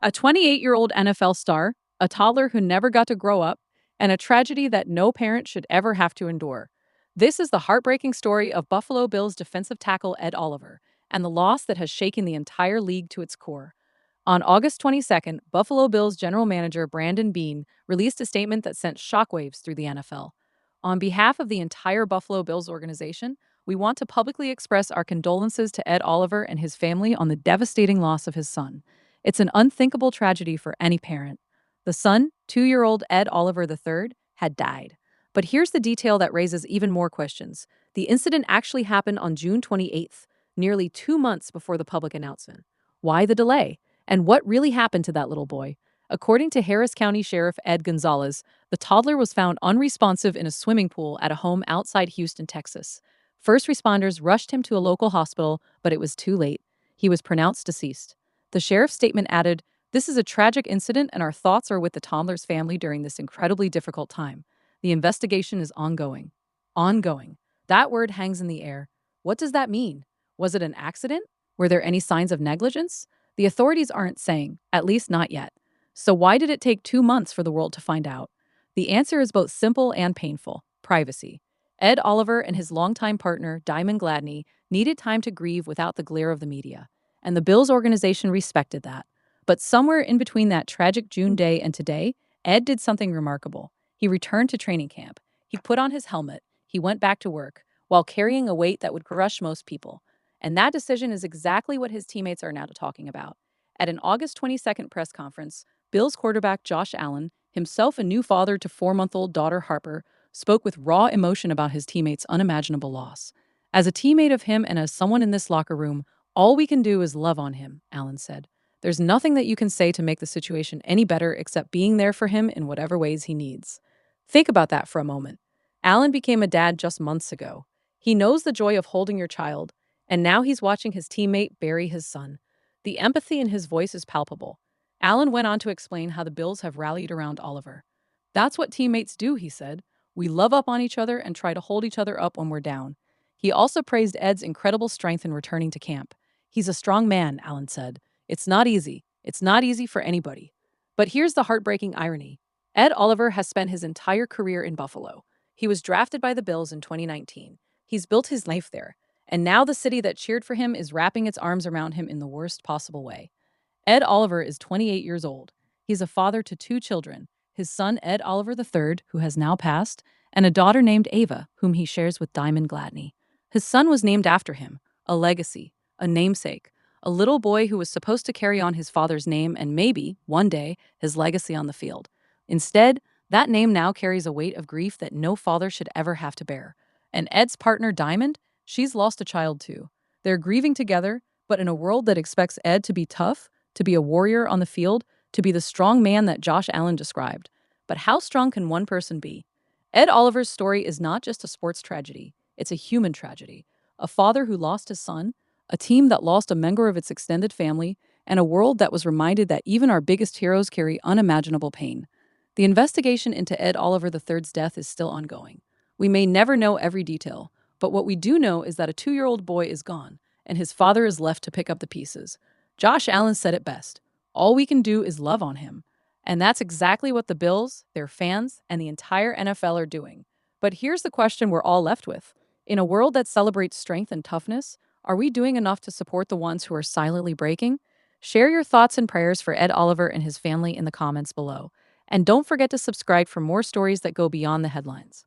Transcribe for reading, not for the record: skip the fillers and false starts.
A 28-year-old NFL star, a toddler who never got to grow up, and a tragedy that no parent should ever have to endure. This is the heartbreaking story of Buffalo Bills defensive tackle Ed Oliver and the loss that has shaken the entire league to its core. On August 22nd, Buffalo Bills general manager Brandon Beane released a statement that sent shockwaves through the NFL. On behalf of the entire Buffalo Bills organization, we want to publicly express our condolences to Ed Oliver and his family on the devastating loss of his son. It's an unthinkable tragedy for any parent. The son, 2-year-old Ed Oliver III, had died. But here's the detail that raises even more questions. The incident actually happened on June 28th, nearly 2 months before the public announcement. Why the delay? And what really happened to that little boy? According to Harris County Sheriff Ed Gonzalez, the toddler was found unresponsive in a swimming pool at a home outside Houston, Texas. First responders rushed him to a local hospital, but it was too late. He was pronounced deceased. The sheriff's statement added, "This is a tragic incident and our thoughts are with the toddler's family during this incredibly difficult time. The investigation is ongoing." Ongoing. That word hangs in the air. What does that mean? Was it an accident? Were there any signs of negligence? The authorities aren't saying, at least not yet. So why did it take 2 months for the world to find out? The answer is both simple and painful: privacy. Ed Oliver and his longtime partner, Diamond Gladney, needed time to grieve without the glare of the media, and the Bills organization respected that. But somewhere in between that tragic June day and today, Ed did something remarkable. He returned to training camp. He put on his helmet. He went back to work, while carrying a weight that would crush most people. And that decision is exactly what his teammates are now talking about. At an August 22nd press conference, Bills quarterback Josh Allen, himself a new father to 4-month-old daughter Harper, spoke with raw emotion about his teammates' unimaginable loss. "As a teammate of him and as someone in this locker room, all we can do is love on him," Allen said. "There's nothing that you can say to make the situation any better except being there for him in whatever ways he needs." Think about that for a moment. Allen became a dad just months ago. He knows the joy of holding your child, and now he's watching his teammate bury his son. The empathy in his voice is palpable. Allen went on to explain how the Bills have rallied around Oliver. "That's what teammates do," he said. "We love up on each other and try to hold each other up when we're down." He also praised Ed's incredible strength in returning to camp. "He's a strong man," Allen said. "It's not easy. It's not easy for anybody." But here's the heartbreaking irony. Ed Oliver has spent his entire career in Buffalo. He was drafted by the Bills in 2019. He's built his life there. And now the city that cheered for him is wrapping its arms around him in the worst possible way. Ed Oliver is 28 years old. He's a father to 2 children, his son Ed Oliver III, who has now passed, and a daughter named Ava, whom he shares with Diamond Gladney. His son was named after him, a legacy, a namesake, a little boy who was supposed to carry on his father's name and maybe, one day, his legacy on the field. Instead, that name now carries a weight of grief that no father should ever have to bear. And Ed's partner, Diamond, she's lost a child too. They're grieving together, but in a world that expects Ed to be tough, to be a warrior on the field, to be the strong man that Josh Allen described. But how strong can one person be? Ed Oliver's story is not just a sports tragedy, it's a human tragedy. A father who lost his son, a team that lost a member of its extended family, and a world that was reminded that even our biggest heroes carry unimaginable pain. The investigation into Ed Oliver III's death is still ongoing. We may never know every detail, but what we do know is that a 2-year-old boy is gone, and his father is left to pick up the pieces. Josh Allen said it best: "All we can do is love on him." And that's exactly what the Bills, their fans, and the entire NFL are doing. But here's the question we're all left with. In a world that celebrates strength and toughness, are we doing enough to support the ones who are silently breaking? Share your thoughts and prayers for Ed Oliver and his family in the comments below. And don't forget to subscribe for more stories that go beyond the headlines.